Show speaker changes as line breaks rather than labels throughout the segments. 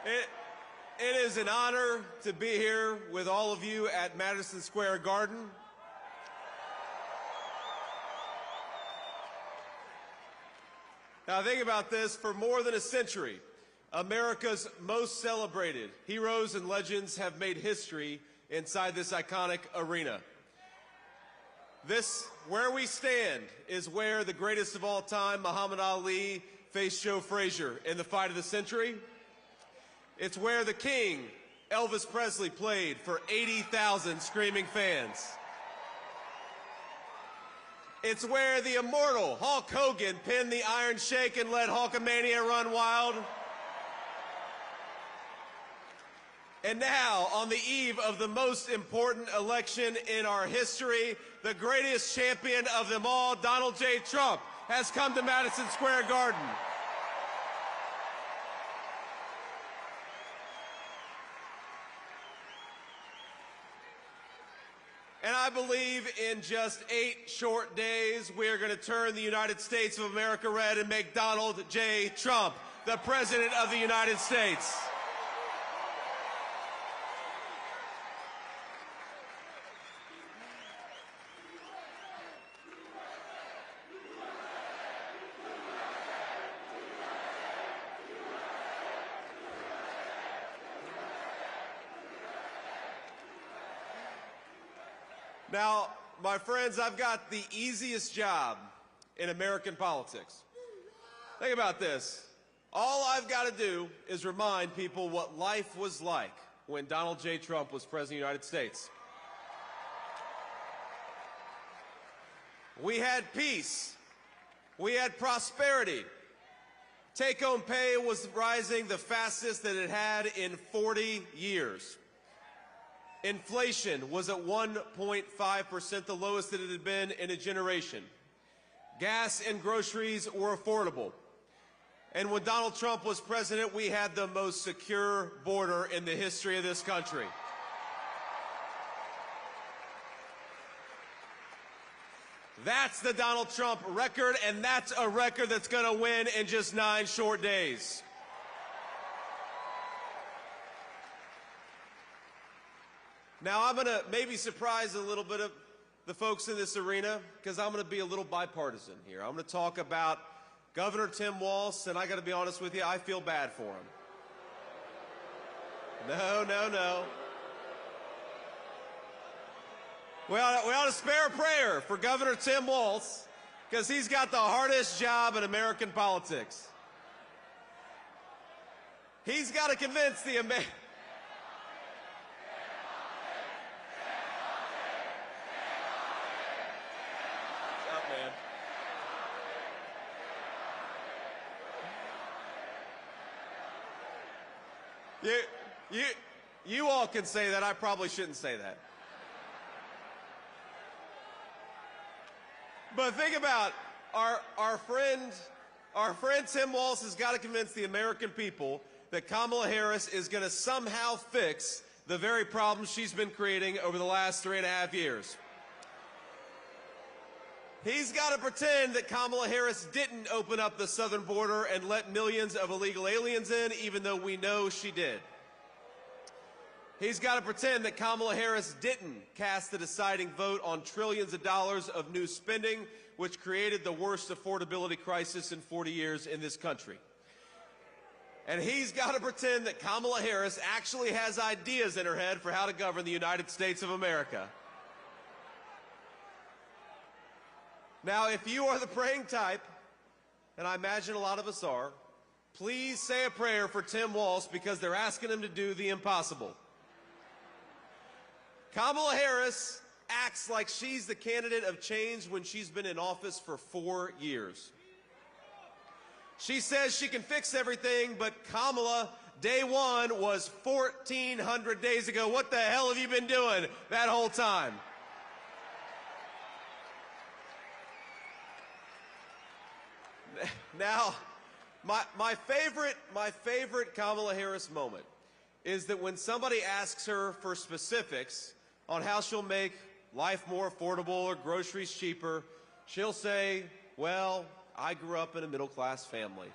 It is an honor to be here with all of you at Madison Square Garden. Now think about this, for more than a century, America's most celebrated heroes and legends have made history inside this iconic arena. This, where we stand, is where the greatest of all time, Muhammad Ali, faced Joe Frazier in the fight of the century. It's where the King, Elvis Presley, played for 80,000 screaming fans. It's where the immortal Hulk Hogan pinned the Iron Sheik and let Hulkamania run wild. And now, on the eve of the most important election in our history, the greatest champion of them all, Donald J. Trump, has come to Madison Square Garden. And I believe in just 8 short days, we are going to turn the United States of America red and make Donald J. Trump the President of the United States. Now, my friends, I've got the easiest job in American politics. Think about this. All I've got to do is remind people what life was like when Donald J. Trump was President of the United States. We had peace. We had prosperity. Take-home pay was rising the fastest that it had in 40 years. Inflation was at 1.5%, the lowest that it had been in a generation. Gas and groceries were affordable. And when Donald Trump was president, we had the most secure border in the history of this country. That's the Donald Trump record, and that's a record that's going to win in just 9 short days. Now, I'm going to maybe surprise a little bit of the folks in this arena, because I'm going to be a little bipartisan here. I'm going to talk about Governor Tim Walz, and I got to be honest with you, I feel bad for him. No. We ought to spare a prayer for Governor Tim Walz, because he's got the hardest job in American politics. He's got to convince the American... You all can say that. I probably shouldn't say that. But think about our friend Tim Walz has got to convince the American people that Kamala Harris is going to somehow fix the very problems she's been creating over the last 3.5 years. He's got to pretend that Kamala Harris didn't open up the southern border and let millions of illegal aliens in, even though we know she did. He's got to pretend that Kamala Harris didn't cast the deciding vote on trillions of dollars of new spending, which created the worst affordability crisis in 40 years in this country. And he's got to pretend that Kamala Harris actually has ideas in her head for how to govern the United States of America. Now, if you are the praying type, and I imagine a lot of us are, please say a prayer for Tim Walz, because they're asking him to do the impossible. Kamala Harris acts like she's the candidate of change when she's been in office for 4 years. She says she can fix everything, but Kamala, day one was 1,400 days ago. What the hell have you been doing that whole time? Now, my favorite Kamala Harris moment is that when somebody asks her for specifics on how she'll make life more affordable or groceries cheaper, she'll say, well, I grew up in a middle-class family.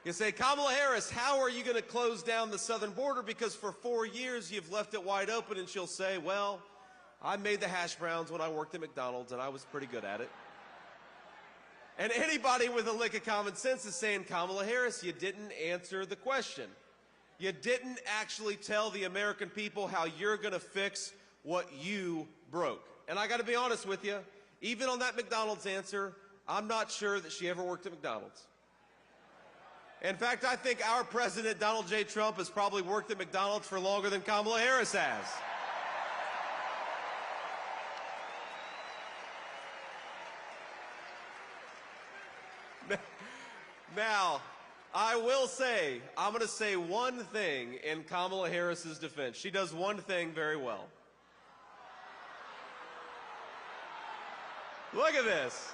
You say, Kamala Harris, how are you going to close down the southern border? Because for 4 years you've left it wide open. And she'll say, well, I made the hash browns when I worked at McDonald's, and I was pretty good at it. And anybody with a lick of common sense is saying, Kamala Harris, you didn't answer the question. You didn't actually tell the American people how you're going to fix what you broke. And I got to be honest with you, even on that McDonald's answer, I'm not sure that she ever worked at McDonald's. In fact, I think our president, Donald J. Trump, has probably worked at McDonald's for longer than Kamala Harris has. Now, I will say, I'm going to say one thing in Kamala Harris's defense. She does one thing very well. Look at this.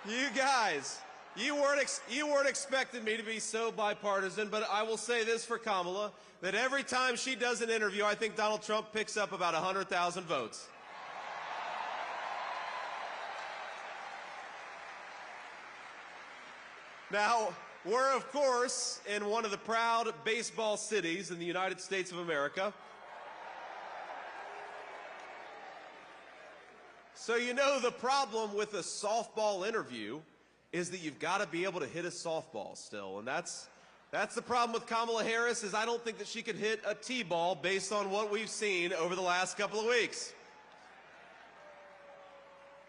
You guys, you weren't expecting me to be so bipartisan, but I will say this for Kamala, that every time she does an interview, I think Donald Trump picks up about 100,000 votes. Now, we're, of course, in one of the proud baseball cities in the United States of America. So you know the problem with a softball interview is that you've got to be able to hit a softball still. And that's the problem with Kamala Harris, is I don't think that she could hit a T-ball based on what we've seen over the last couple of weeks.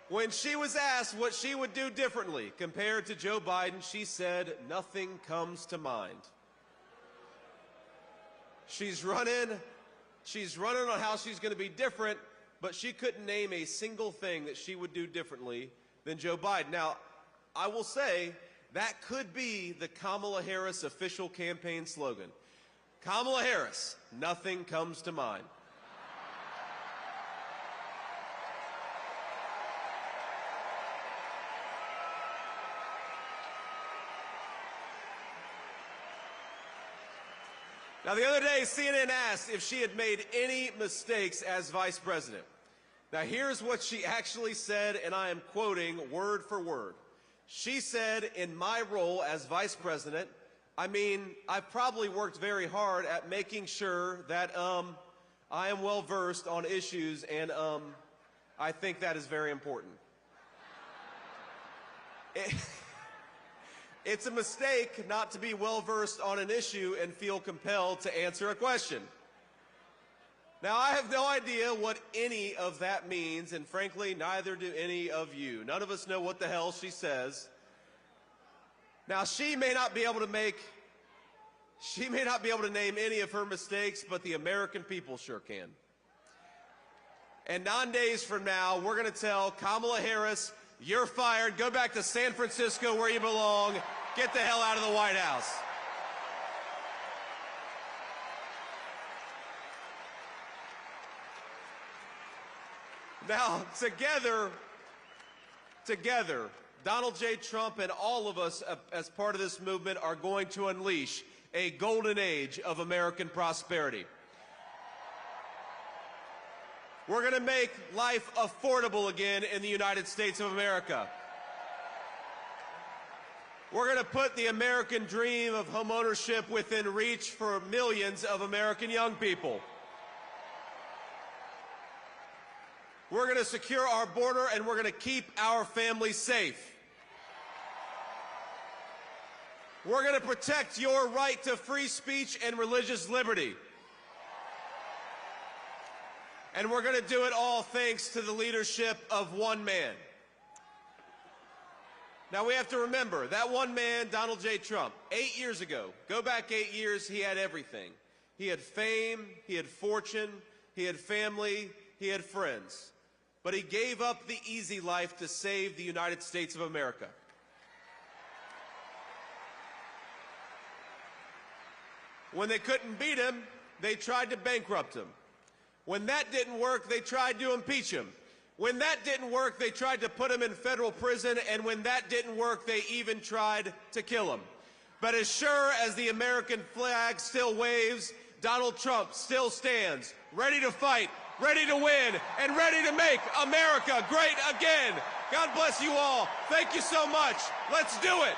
When she was asked what she would do differently compared to Joe Biden, she said, nothing comes to mind. She's running on how she's going to be different, but she couldn't name a single thing that she would do differently than Joe Biden. Now, I will say that could be the Kamala Harris official campaign slogan. Kamala Harris, nothing comes to mind. Now, the other day, CNN asked if she had made any mistakes as vice president. Now, here's what she actually said, and I am quoting word for word. She said, in my role as vice president, I mean, I've probably worked very hard at making sure that I am well-versed on issues, and I think that is very important. It's a mistake not to be well-versed on an issue and feel compelled to answer a question. Now, I have no idea what any of that means, and frankly, neither do any of you. None of us know what the hell she says. Now, she may not be able to name any of her mistakes, but the American people sure can. And 9 days from now, we're going to tell Kamala Harris, you're fired. Go back to San Francisco where you belong. Get the hell out of the White House. Now, together, Donald J. Trump and all of us as part of this movement are going to unleash a golden age of American prosperity. We're going to make life affordable again in the United States of America. We're going to put the American dream of homeownership within reach for millions of American young people. We're going to secure our border, and we're going to keep our families safe. We're going to protect your right to free speech and religious liberty. And we're going to do it all thanks to the leadership of one man. Now, we have to remember, that one man, Donald J. Trump, 8 years ago, go back 8 years, he had everything. He had fame, he had fortune, he had family, he had friends. But he gave up the easy life to save the United States of America. When they couldn't beat him, they tried to bankrupt him. When that didn't work, they tried to impeach him. When that didn't work, they tried to put him in federal prison, and when that didn't work, they even tried to kill him. But as sure as the American flag still waves, Donald Trump still stands, ready to fight ready to win, and ready to make America great again. God bless you all. Thank you so much. Let's do it.